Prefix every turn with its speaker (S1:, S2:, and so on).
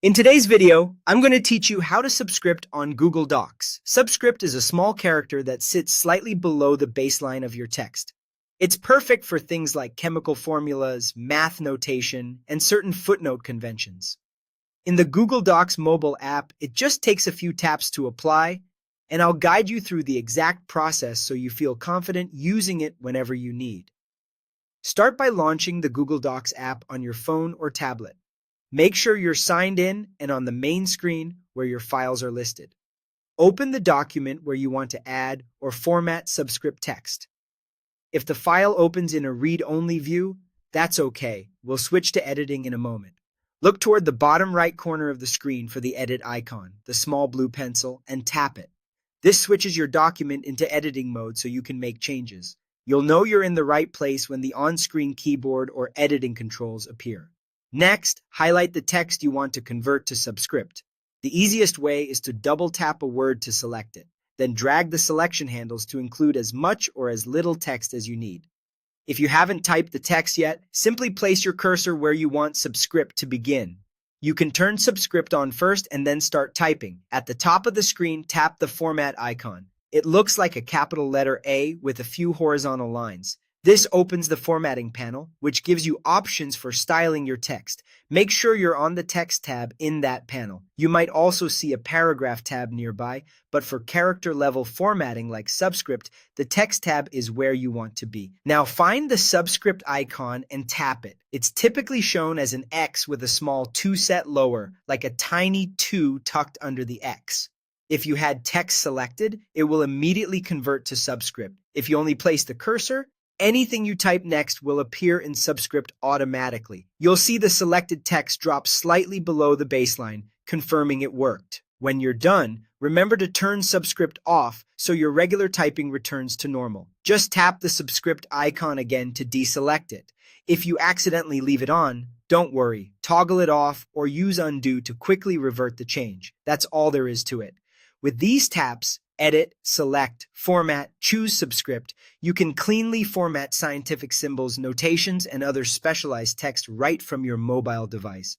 S1: In today's video, I'm going to teach you how to subscript on Google Docs. Subscript is a small character that sits slightly below the baseline of your text. It's perfect for things like chemical formulas, math notation, and certain footnote conventions. In the Google Docs mobile app, it just takes a few taps to apply, and I'll guide you through the exact process so you feel confident using it whenever you need. Start by launching the Google Docs app on your phone or tablet. Make sure you're signed in and on the main screen where your files are listed. Open the document where you want to add or format Subscript text. If the file opens in a read-only view, that's okay. We'll switch to editing in a moment. Look toward the bottom right corner of the screen for the edit icon, the small blue pencil, and tap it. This switches your document into editing mode so you can make changes. You'll know you're in the right place when the on-screen keyboard or editing controls appear. Next, highlight the text you want to convert to Subscript. The easiest way is to double-tap a word to select it, then drag the selection handles to include as much or as little text as you need. If you haven't typed the text yet, simply place your cursor where you want Subscript to begin. You can turn Subscript on first and then start typing. At the top of the screen, tap the format icon. It looks like a capital letter A with a few horizontal lines. This opens the formatting panel, which gives you options for styling your text. Make sure you're on the text tab in that panel. You might also see a paragraph tab nearby, but for character-level formatting like Subscript, the text tab is where you want to be. Now find the Subscript icon and tap it. It's typically shown as an X with a small 2 set lower, like a tiny 2 tucked under the X. If you had text selected, it will immediately convert to Subscript. If you only place the cursor, anything you type next will appear in Subscript automatically. You'll see the selected text drop slightly below the baseline, confirming it worked. When you're done, remember to turn Subscript off so your regular typing returns to normal. Just tap the Subscript icon again to deselect it. If you accidentally leave it on, don't worry. Toggle it off or use undo to quickly revert the change. That's all there is to it. With these taps, edit, select, format, choose Subscript, you can cleanly format scientific symbols, notations, and other specialized text right from your mobile device.